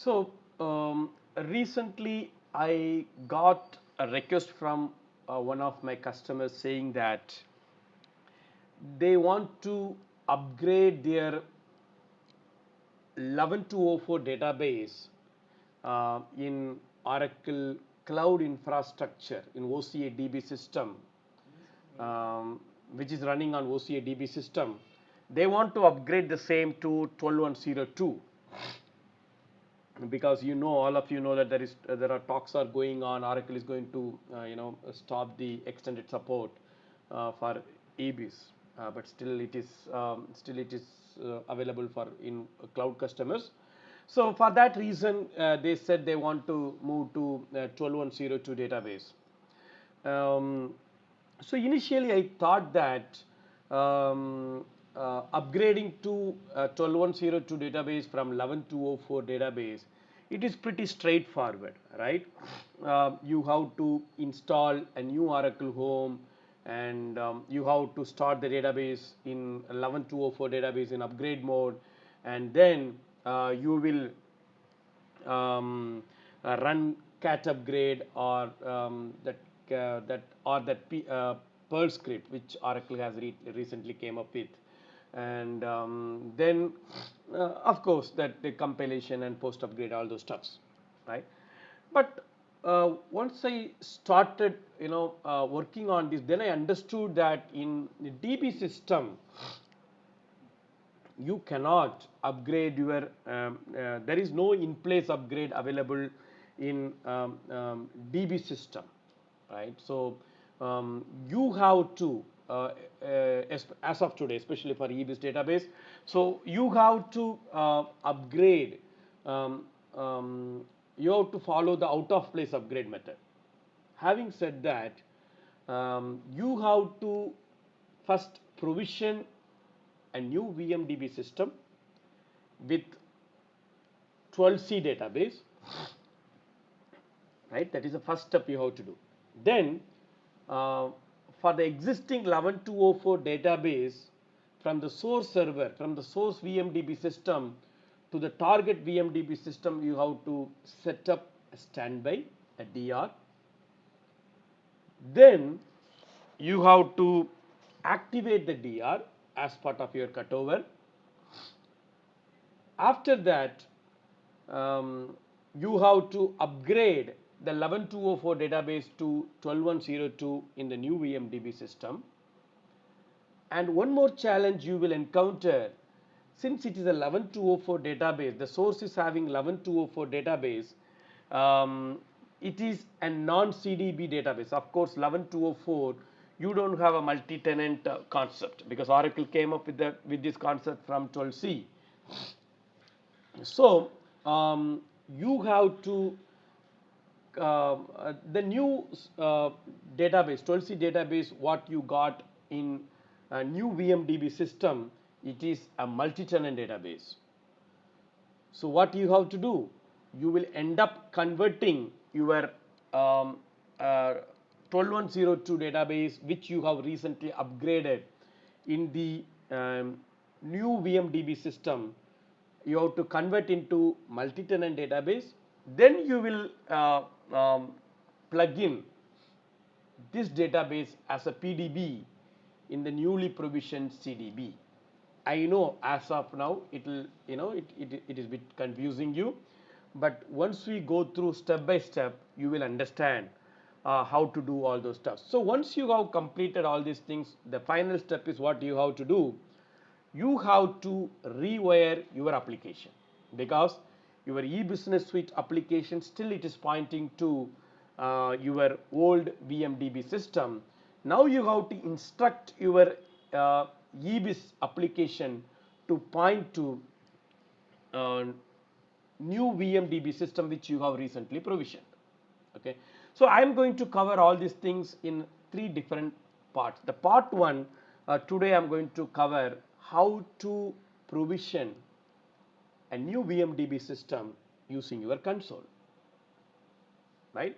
So recently I got a request from one of my customers saying that they want to upgrade their 11204 database in Oracle Cloud Infrastructure in OCA DB system, which is running on OCA DB system. They want to upgrade the same to 12102, because all of you know that there are talks are going on. Oracle is going to stop the extended support for EBs, but still it is available for in cloud customers. So for that reason, they said they want to move to 12102 database. Um, so initially I thought that upgrading to 12102 database from 11204 database, it is pretty straightforward, right? You have to install a new Oracle home, and you have to start the database in 11204 database in upgrade mode, and then you will run cat upgrade or that Perl script which Oracle has recently came up with, and then of course that the compilation and post upgrade, all those stuffs, right? But once I started working on this, then I understood that in the DB system you cannot upgrade your there is no in place upgrade available in DB system, right? So you have to as of today, especially for EBS database, so you have to upgrade, um, you have to follow the out of place upgrade method. Having said that, you have to first provision a new VMDB system with 12C database, right? That is the first step you have to do. Then for the existing 11204 database, from the source server, from the source VMDB system to the target VMDB system, you have to set up a standby, a DR. Then you have to activate the DR as part of your cutover. After that, you have to upgrade the 11204 database to 12102 in the new VMDB system. And one more challenge you will encounter, since it is a 11204 database, the source is having 11204 database, it is a non-CDB database. Of course, 11204, you don't have a multi-tenant concept, because Oracle came up with this concept from 12C. So you have to the new database, 12C database, what you got in a new VMDB system, it is a multi-tenant database. So what you have to do, you will end up converting your 12102 database, which you have recently upgraded in the new VMDB system. You have to convert into multi-tenant database. Then you will plug in this database as a PDB in the newly provisioned CDB. I know as of now it will it is a bit confusing you, but once we go through step by step, you will understand how to do all those stuff. So once you have completed all these things, the final step is what you have to do. You have to rewire your application, because your e-business suite application still it is pointing to your old VMDB system. Now you have to instruct your EBIS application to point to new VMDB system which you have recently provisioned. Okay, so I am going to cover all these things in 3 different parts. The part 1, today I am going to cover how to provision a new VMDB system using your console, right?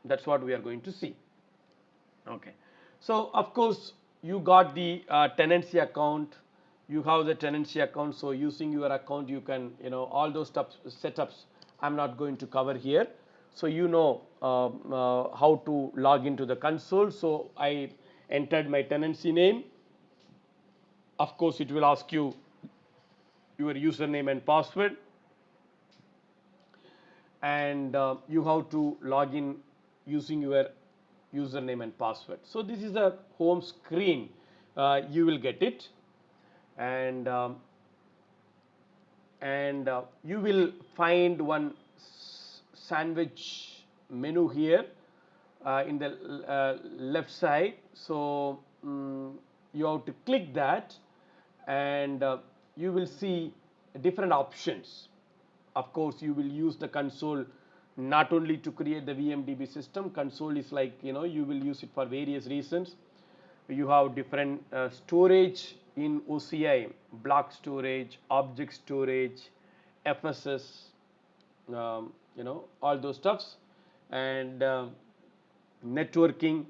That's what we are going to see. Okay, so of course you got the tenancy account, you have the tenancy account, so using your account you can all those setups I'm not going to cover here. So you know how to log into the console. So I entered my tenancy name. Of course, it will ask you your username and password, and you have to log in using your username and password. So this is the home screen. You will get it, and you will find one sandwich menu here in the left side. So you have to click that, and you will see different options. Of course, you will use the console not only to create the VMDB system. Console is like, you will use it for various reasons. You have different storage in OCI, block storage, object storage, FSS, all those stuffs, and networking.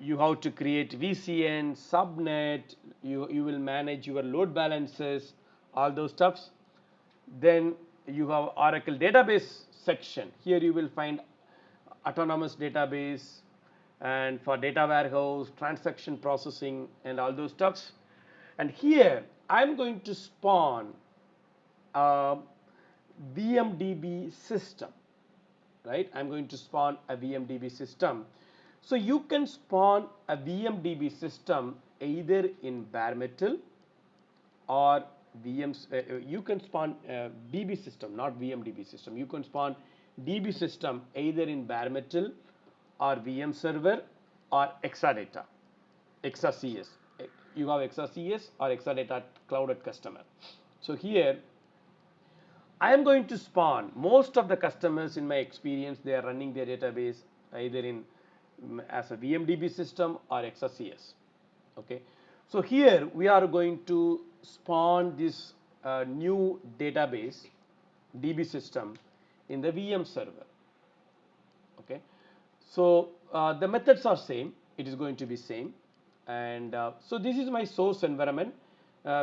You have to create VCN, subnet. You will manage your load balancers, all those stuffs. Then you have Oracle database section. Here you will find autonomous database, and for data warehouse, transaction processing, and all those stuffs. And here I'm going to spawn a VMDB system, right? I'm going to spawn a VMDB system. So you can spawn a VMDB system either in bare metal or VMs. You can spawn DB system, not VMDB system. You can spawn DB system either in bare metal or VM server or Exadata, ExaCS. You have ExaCS or Exadata Cloud at Customer. So here I am going to spawn. Most of the customers in my experience, they are running their database either in as a VMDB system or ExaCS. Okay. So here we are going to spawn this new database DB system in the VM server. Okay. So the methods are same. It is going to be same, and so this is my source environment,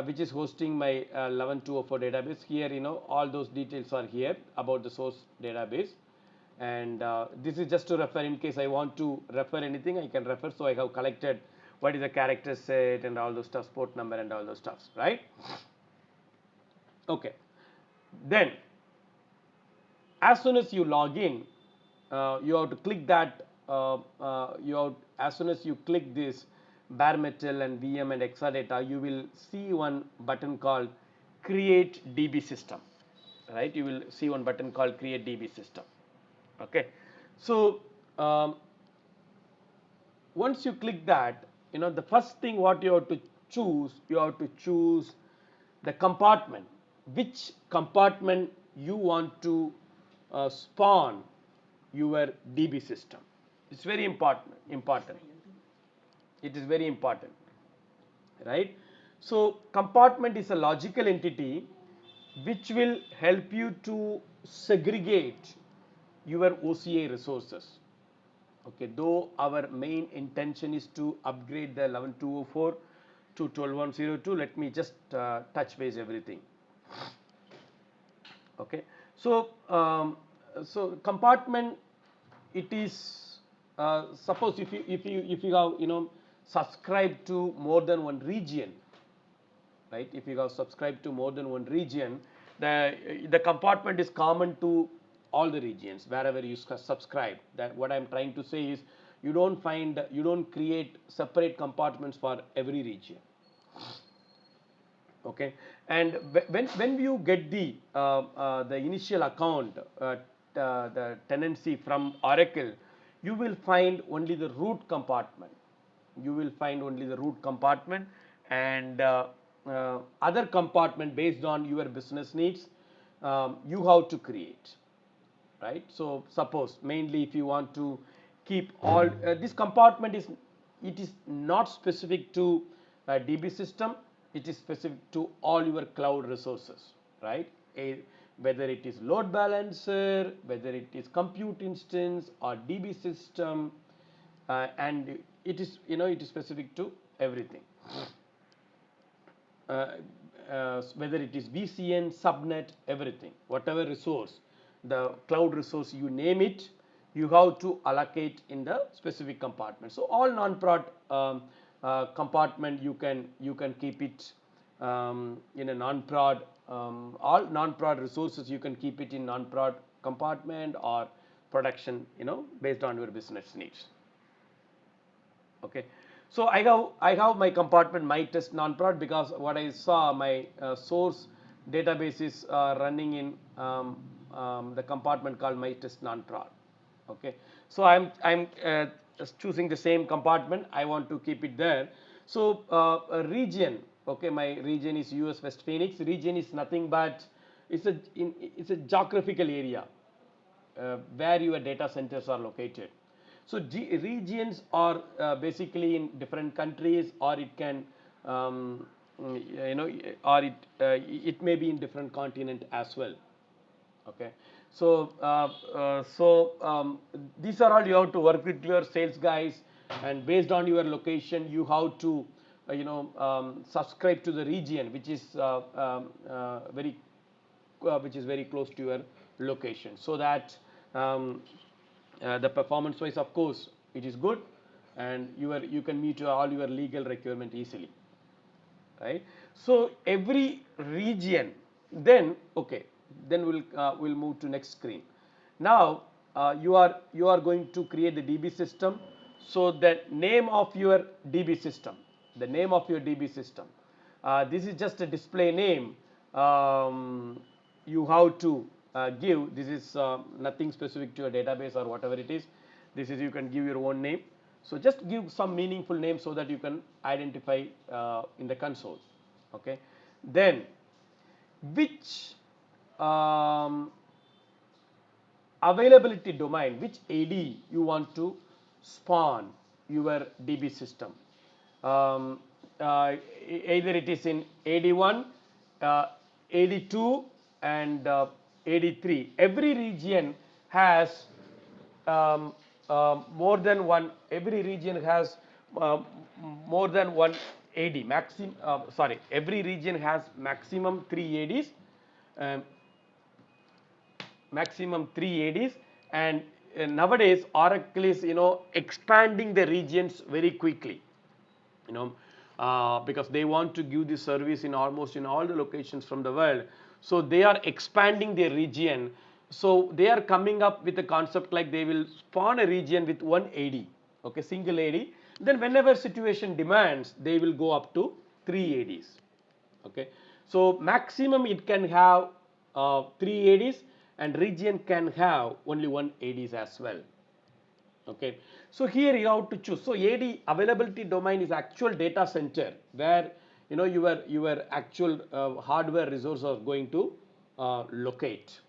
which is hosting my 11204 database. Here, all those details are here about the source database, and this is just to refer. In case I want to refer anything, I can refer. So I have collected what is the character set and all those stuff, port number and all those stuffs, right? Okay. Then as soon as you log in, you have to click that. As soon as you click this bare metal and VM and Exadata, you will see one button called Create DB System. Right? You will see one button called Create DB System. Okay. So once you click that, the first thing what you have to choose the compartment, which compartment you want to spawn your DB system. It's very important. It is very important, right? So compartment is a logical entity which will help you to segregate your OCI resources. Okay, though our main intention is to upgrade the 11204 to 12102, let me just touch base everything. Okay, so compartment, it is suppose if you have subscribed to more than one region, right? If you have subscribed to more than one region, the compartment is common to all the regions wherever you subscribe. That what I'm trying to say is you don't create separate compartments for every region. Okay, and when you get the initial account, the tenancy from Oracle, you will find only the root compartment. And other compartment based on your business needs, you have to create, right? So suppose mainly if you want to keep all this compartment is not specific to DB system. It is specific to all your cloud resources, right? Whether it is load balancer, whether it is compute instance or DB system, and it is specific to everything. Whether it is VCN, subnet, everything, whatever resource. the cloud resource, you name it, you have to allocate in the specific compartment. So all non-prod compartment you can keep it in a non-prod, all non-prod resources you can keep it in non-prod compartment or production, based on your business needs. Okay, so I have my compartment my test non-prod, because what I saw, my source database is running in the compartment called my test non-prod. Okay, so I'm just choosing the same compartment. I want to keep it there. So a region, okay, my region is US West Phoenix. Region is nothing but it's a geographical area where your data centers are located. So regions are basically in different countries, or it can or it may be in different continent as well. Okay, so these are all you have to work with your sales guys, and based on your location you have to subscribe to the region which is very close to your location, so that the performance wise, of course, it is good, and you can meet all your legal requirement easily, right? So every region, then okay, then we'll move to next screen. Now you are going to create the DB system. So the name of your DB system, this is just a display name. You have to give, this is nothing specific to your database or whatever it is. This is, you can give your own name. So just give some meaningful name so that you can identify in the console. Okay, then which availability domain, which AD you want to spawn your DB system. Either it is in AD1, AD2 and AD3. Every region has more than one. Every region has more than one AD. Every region has maximum 3 ADs. And nowadays Oracle is expanding the regions very quickly, because they want to give this service in almost in all the locations from the world. So they are expanding their region. So they are coming up with a concept like they will spawn a region with one AD, okay, single AD. Then whenever situation demands, they will go up to 3 ADs. Okay, so maximum it can have 3 ADs, and region can have only one ADs as well. Okay, so here you have to choose. So AD, availability domain, is actual data center where your actual hardware resource are going to locate.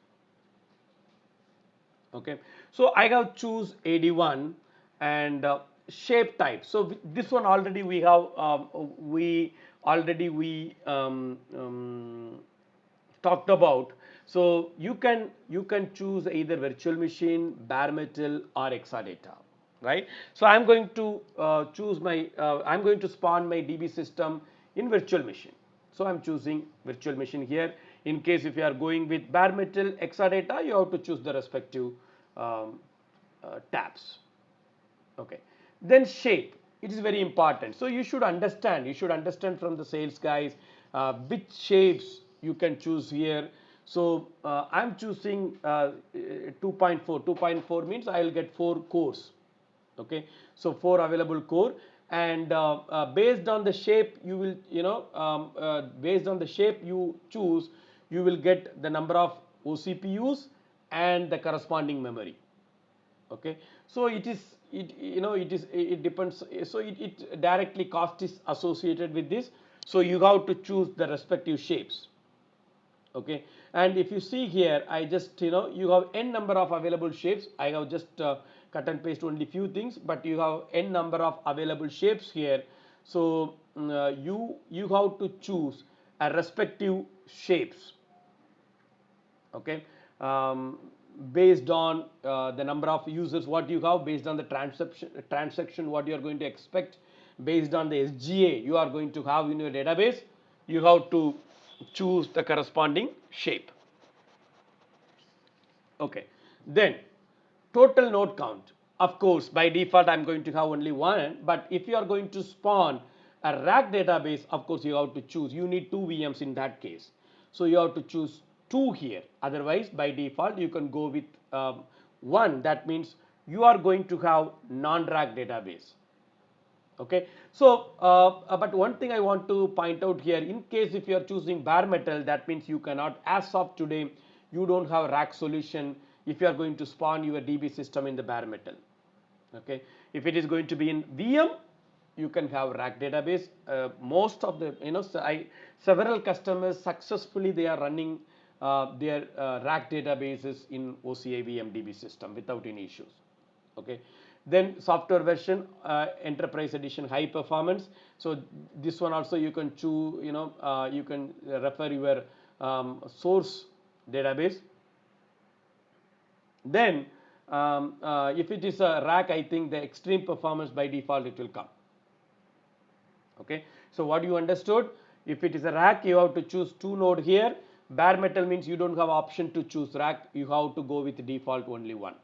Okay, so I have choose AD1 and shape type. So this one already we have talked about. So you can choose either virtual machine, bare metal or Exadata, right? So I'm going to I'm going to spawn my DB system in virtual machine. So I'm choosing virtual machine here. In case if you are going with bare metal, Exadata, you have to choose the respective tabs. Okay, then shape, it is very important. So you should understand from the sales guys which shapes you can choose here. So I'm choosing 2.4. 2.4 means I will get 4 cores. Okay, so 4 available core, and based on the shape you will based on the shape you choose, you will get the number of OCPUs and the corresponding memory. Okay, so it depends. So it directly cost is associated with this. So you have to choose the respective shapes. Okay, and if you see here, I just you have n number of available shapes. I have just cut and paste only few things, but you have n number of available shapes here. So you have to choose a respective shapes. Okay, based on the number of users what you have, based on the transaction what you are going to expect, based on the SGA you are going to have in your database, you have to choose the corresponding shape. Okay. Then total node count. Of course, by default, I'm going to have only one. But if you are going to spawn a rack database, of course, you have to choose. You need two VMs in that case. So you have to choose two here. Otherwise, by default, you can go with one. That means you are going to have non-rack database. Okay. So, but one thing I want to point out here, in case if you are choosing bare metal, that means you cannot, as of today, you don't have a rack solution if you are going to spawn your DB system in the bare metal. Okay. If it is going to be in VM, you can have rack database. Most of the, several customers successfully they are running their rack databases in OCI VM DB system without any issues. Okay. Then software version, enterprise edition, high performance. So this one also you can choose, you can refer your source database. Then if it is a rack, I think the extreme performance by default it will come. Okay. So what you understood, if it is a rack, you have to choose two node here. Bare metal means you don't have option to choose rack, you have to go with default only one.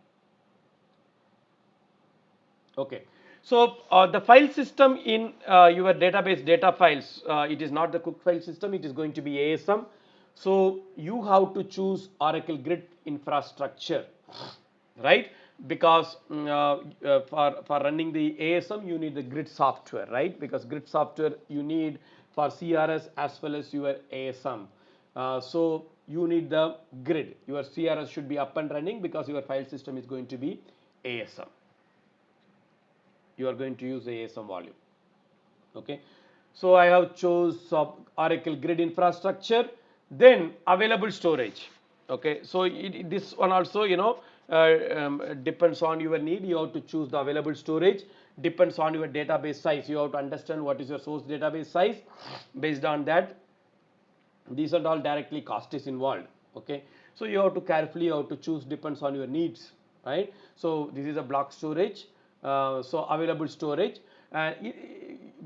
Okay. So the file system in your database data files, it is not the cook file system, it is going to be ASM. So you have to choose Oracle Grid infrastructure, right? Because for running the ASM, you need the grid software, right? Because grid software you need for CRS as well as your ASM. So you need the grid. Your CRS should be up and running because your file system is going to be ASM. You are going to use the ASM volume. Okay. So I have chose Oracle Grid infrastructure, then available storage. Okay. So this one also, depends on your need. You have to choose the available storage. Depends on your database size. You have to understand what is your source database size. Based on that, these are all directly cost is involved. Okay. So you have to carefully, you have to choose, depends on your needs, right? So this is a block storage. So available storage, and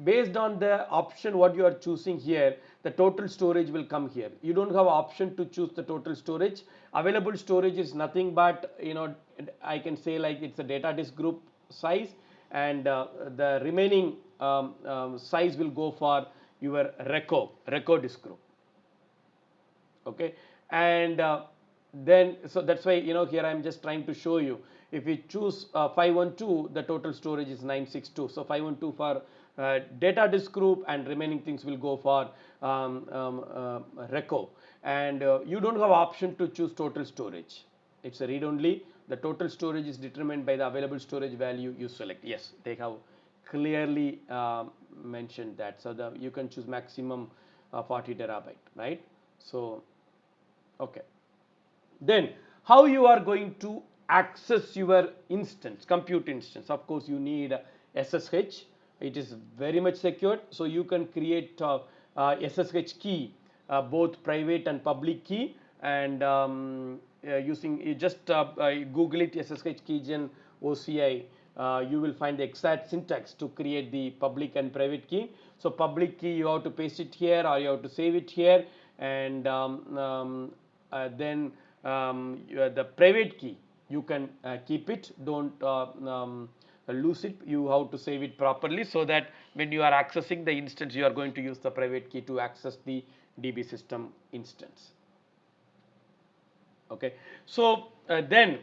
based on the option what you are choosing here, the total storage will come here. You don't have option to choose the total storage. Available storage is nothing but, I can say like it's a data disk group size, and the remaining size will go for your reco disk group. Okay. And then so that's why, here I am just trying to show you, if we choose 512, the total storage is 962. So 512 for data disk group, and remaining things will go for reco. And you don't have option to choose total storage. It's a read only. The total storage is determined by the available storage value you select. Yes, they have clearly mentioned that. So you can choose maximum 40 terabyte, right? So, okay. Then how you are going to access your instance, compute instance? Of course, you need SSH. It is very much secured. So you can create SSH key, both private and public key, and using, you just Google it, SSH keygen OCI. You will find the exact syntax to create the public and private key. So public key, you have to paste it here, or you have to save it here, and then the private key you can keep it, don't lose it. You have to save it properly, so that when you are accessing the instance, you are going to use the private key to access the DB system instance. Okay. So then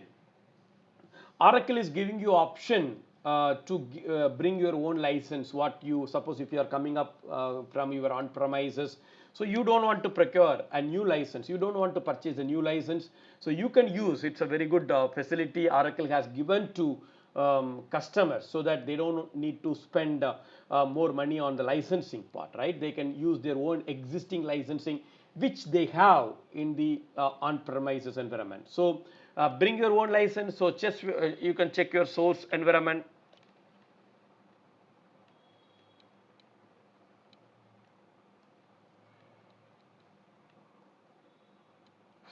Oracle is giving you option to bring your own license. What you suppose, if you are coming up from your on-premises, so you don't want to procure a new license, you don't want to purchase a new license, so you can use, it's a very good facility Oracle has given to customers, so that they don't need to spend more money on the licensing part, right? They can use their own existing licensing which they have in the on-premises environment. So bring your own license. So just you can check your source environment.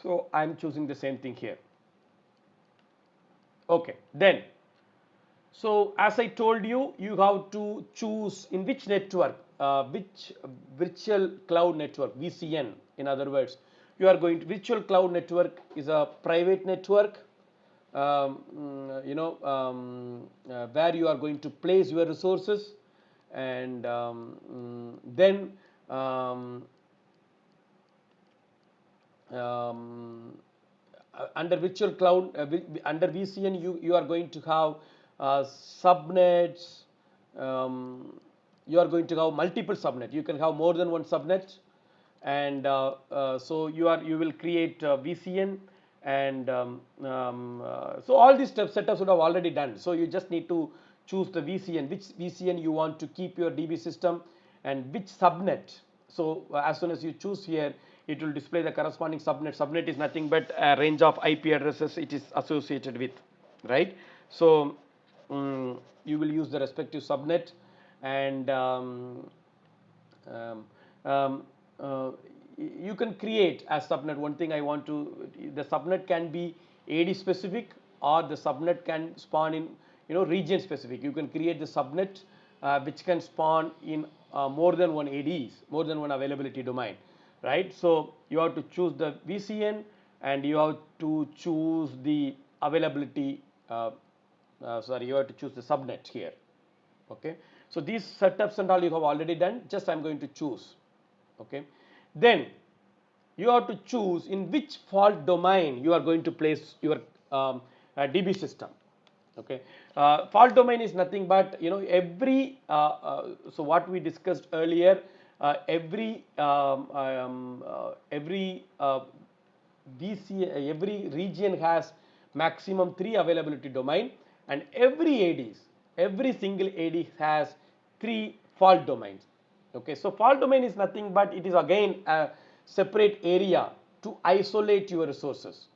So I'm choosing the same thing here. Okay. Then, so as I told you, you have to choose in which network, which virtual cloud network, VCN, in other words, you are going to virtual cloud network is a private network, where you are going to place your resources, and then um, under virtual cloud, under VCN, you are going to have subnets. um, you are going to have multiple subnet. You can have more than one subnet, and so you will create VCN, and so all these setups would have already done. So you just need to choose the VCN, which VCN you want to keep your DB system, and which subnet. So as soon as you choose here, it will display the corresponding subnet. Subnet is nothing but a range of IP addresses it is associated with, right? So you will use the respective subnet, and um, um, uh, you can create a subnet. One thing I want to, the subnet can be AD specific, or the subnet can spawn in region specific. You can create the subnet which can spawn in more than one ADs, more than one availability domain, right? So you have to choose the VCN, and you have to choose the availability, you have to choose the subnet here. Okay, so these setups and all you have already done, just I'm going to choose. Okay, then you have to choose in which fault domain you are going to place your DB system. Okay, fault domain is nothing but every so what we discussed earlier, every every region has maximum 3 availability domain, and every single AD has 3 fault domains. Okay, so fault domain is nothing but it is again a separate area to isolate your resources,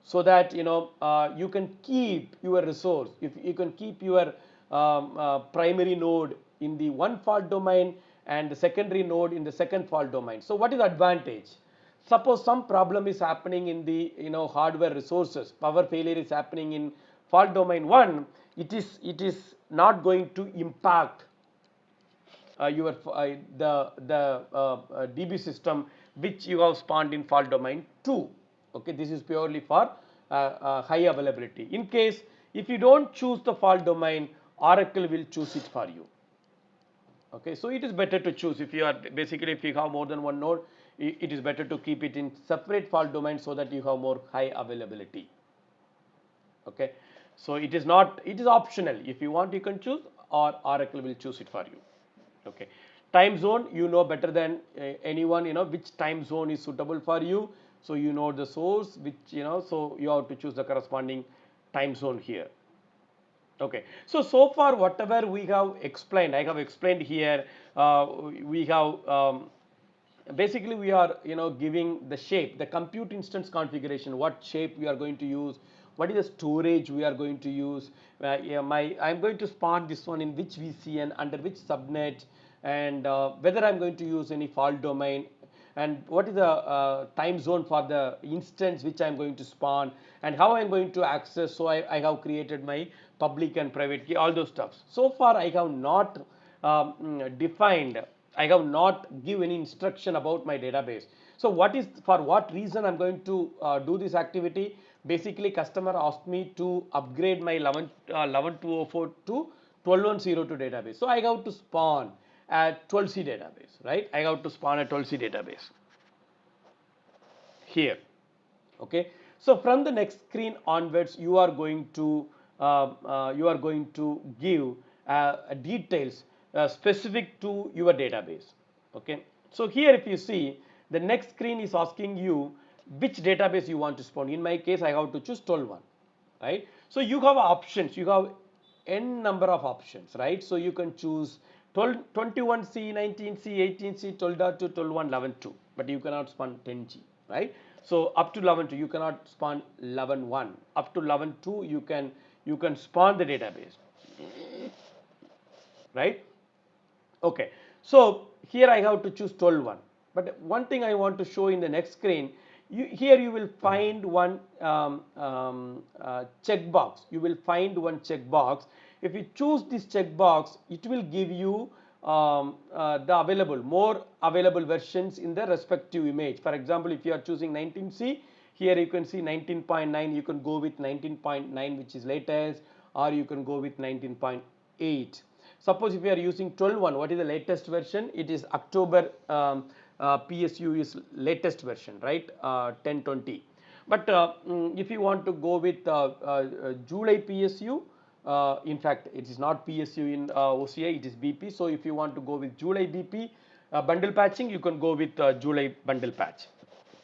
so that you can keep your resource, if you can keep your primary node in the one fault domain, and the secondary node in the second fault domain. So what is the advantage? Suppose some problem is happening in the hardware resources, power failure is happening in fault domain 1, it is not going to impact your the DB system which you have spawned in fault domain 2. Okay, this is purely for high availability. In case if you don't choose the fault domain, Oracle will choose it for you. Okay, so it is better to choose, if you are basically, if you have more than one node, it is better to keep it in separate fault domain, so that you have more high availability. Okay, so it is not, it is optional. If you want, you can choose, or Oracle will choose it for you. Okay, time zone, you know better than anyone, which time zone is suitable for you. So you know the source, which so you have to choose the corresponding time zone here. Okay, so far whatever we have explained, I have explained here. We have basically we are giving the shape, the compute instance configuration, what shape we are going to use, what is the storage we are going to use. Yeah, I'm going to spawn this one in which VCN, under which subnet, and whether I'm going to use any fault domain, and what is the time zone for the instance which I'm going to spawn, and how I'm going to access. So I have created my public and private key, all those stuff. So far I have not defined, I have not give any instruction about my database. So what is, for what reason I'm going to do this activity? Basically customer asked me to upgrade my 11204 to 12102 database. So I have to spawn a 12c database, right? I have to spawn a 12c database here. Okay, so from the next screen onwards, you are going to give details specific to your database. Okay, so here if you see, the next screen is asking you which database you want to spawn. In my case, I have to choose 12.1, right? So you have options, you have n number of options, right? So you can choose 12, 21c, 19c, 18c, 12.2, 12.1, 11.2, but you cannot spawn 10g, right? So up to 11.2 you cannot spawn 11.1. Up to 11.2 you can spawn the database, right? Okay, so here I have to choose 12.1. But one thing I want to show in the next screen, here you will find one checkbox. You will find one checkbox. If you choose this checkbox, it will give you the more available versions in the respective image. For example, if you are choosing 19C, here you can see 19.9, you can go with 19.9 which is latest, or you can go with 19.8. Suppose if you are using 12.1, what is the latest version? It is October PSU is latest version, right? 1020. But if you want to go with July PSU, in fact, it is not PSU in OCI, it is BP. So if you want to go with July BP bundle patching, you can go with July bundle patch.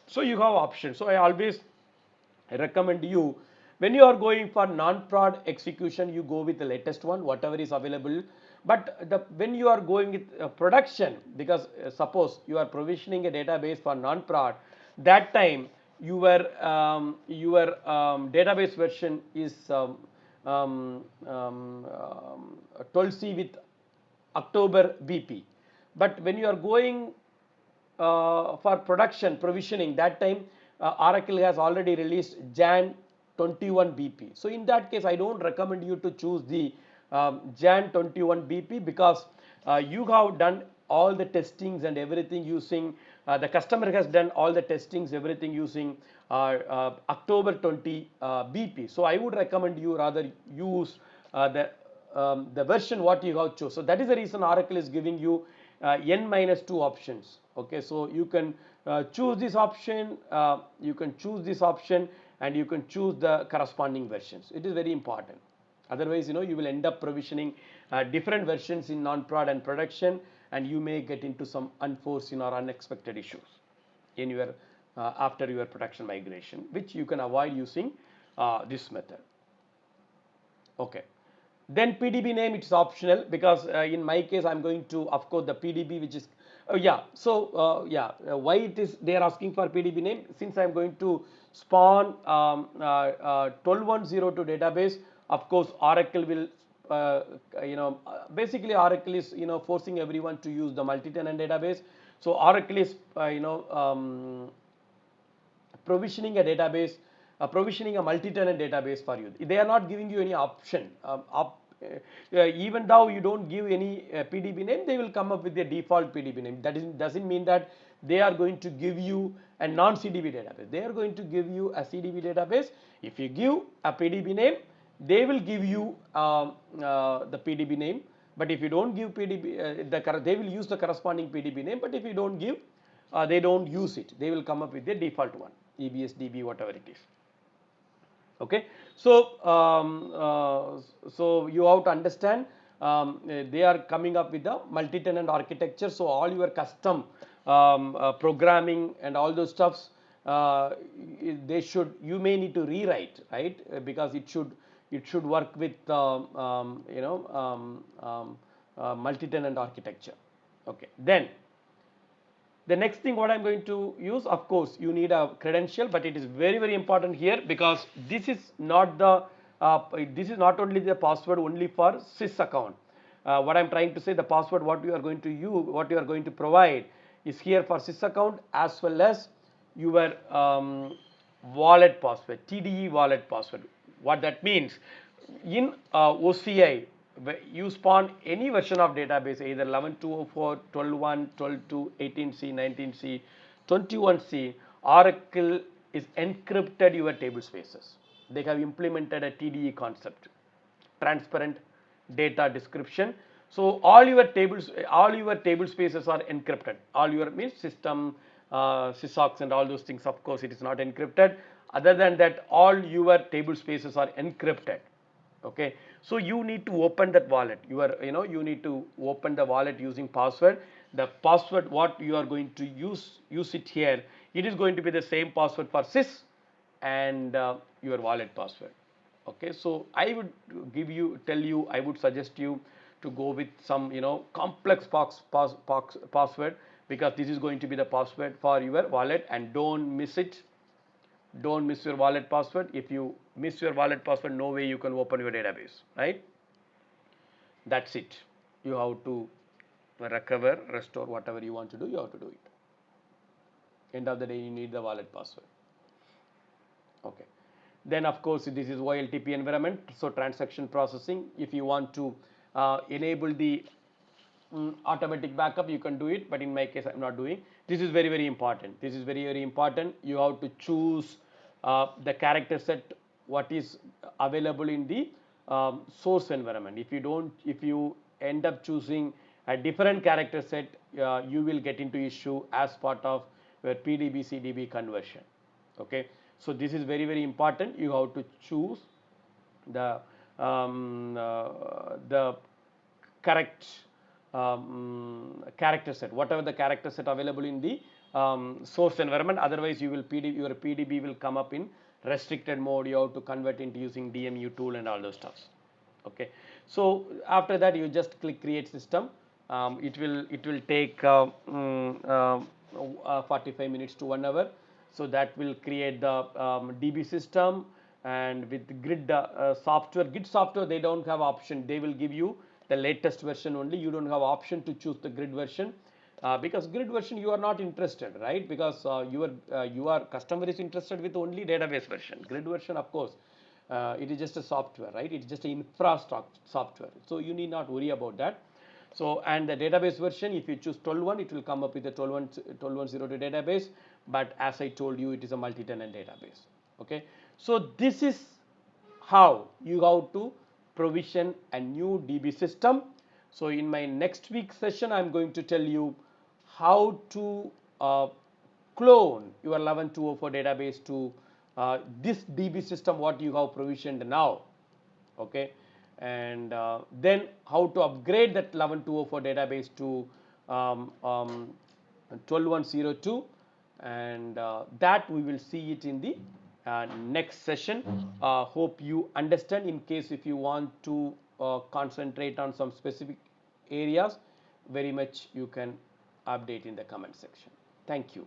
So you have options. So I always recommend you, when you are going for non-prod execution, you go with the latest one, whatever is available. But when you are going with production, because suppose you are provisioning a database for non-prod, that time your database version is 12C with October BP. But when you are going for production provisioning, that time Oracle has already released Jan 21 BP. So in that case, I don't recommend you to choose the Jan 21 BP, because you have done all the testings and everything using, the customer has done all the testings, everything using October 20 BP. So I would recommend you rather use the version what you have chosen. So that is the reason Oracle is giving you n-2 options. Okay, so you can choose this option, and you can choose the corresponding versions. It is very important. Otherwise, you will end up provisioning different versions in non-prod and production, and you may get into some unforeseen or unexpected issues in your after your production migration, which you can avoid using this method. Okay. Then PDB name, it's optional, because in my case I'm going to, of course, the PDB which is why it is they are asking for PDB name, since I'm going to spawn 12.1.0 database. Of course, Oracle will basically Oracle is forcing everyone to use the multi-tenant database. So Oracle is provisioning a database, provisioning a multi-tenant database for you. They are not giving you any option. Even though you don't give any PDB name, they will come up with their default PDB name. That doesn't mean that they are going to give you a non-CDB database. They are going to give you a CDB database. If you give a PDB name, they will give you the PDB name. But if you don't give PDB, they will use the corresponding PDB name. But if you don't give, they don't use it. They will come up with the default one, EBS, DB, whatever it is. Okay, so so you have to understand, they are coming up with a multi-tenant architecture. So all your custom programming and all those stuffs, you may need to rewrite, right? Because it should work with multi-tenant architecture. Okay, then the next thing what I'm going to use, of course, you need a credential, but it is very, very important here, because this is not only the password only for sys account. What I'm trying to say, the password what you are going to use, what you are going to provide is here for sys account, as well as your wallet password, TDE wallet password. What that means, in OCI, you spawn any version of database, either 11.204, 12.1, 12.2, 18C, 19C, 21C, Oracle is encrypted your table spaces. They have implemented a TDE concept, transparent data description. So all your table spaces are encrypted. All your means system, sysocs and all those things, of course, it is not encrypted. Other than that, all your table spaces are encrypted. Okay, so you need to open that wallet. You need to open the wallet using password. The password what you are going to use it here, it is going to be the same password for sys and your wallet password. Okay, so I would I would suggest you to go with some complex password, because this is going to be the password for your wallet, and don't miss it. Don't miss your wallet password. If you miss your wallet password, no way you can open your database, right? That's it. You have to recover, restore, whatever you want to do, you have to do it. End of the day, you need the wallet password. Okay. Then of course this is OLTP environment, so transaction processing. If you want to enable the automatic backup, you can do it, but in my case I'm not doing. This is very, very important. This is very, very important. You have to choose the character set what is available in the source environment. If you end up choosing a different character set, you will get into issue as part of your PDB CDB conversion. Okay, so this is very, very important. You have to choose the correct character set, whatever the character set available in the source environment. Otherwise, your PDB will come up in restricted mode. You have to convert into using DMU tool and all those stuffs. Okay, so after that you just click create system. It will take 45 minutes to 1 hour. So that will create the DB system, and with grid software, grid software, they don't have option. They will give you the latest version only. You don't have option to choose the grid version. Because grid version you are not interested, right? Because your customer is interested with only database version. Grid version, of course, it is just a software, right? It's just an infrastructure software, so you need not worry about that. So, and the database version, if you choose 12.1, it will come up with the 12.1.02 database, but as I told you, it is a multi-tenant database. Okay, so this is how you have to provision a new DB system. So in my next week session, I am going to tell you how to clone your 11.204 database to this DB system what you have provisioned now. Okay, and then how to upgrade that 11.204 database to 12.1.02, and that we will see it in the next session. Hope you understand. In case if you want to concentrate on some specific areas, very much you can update in the comment section. Thank you.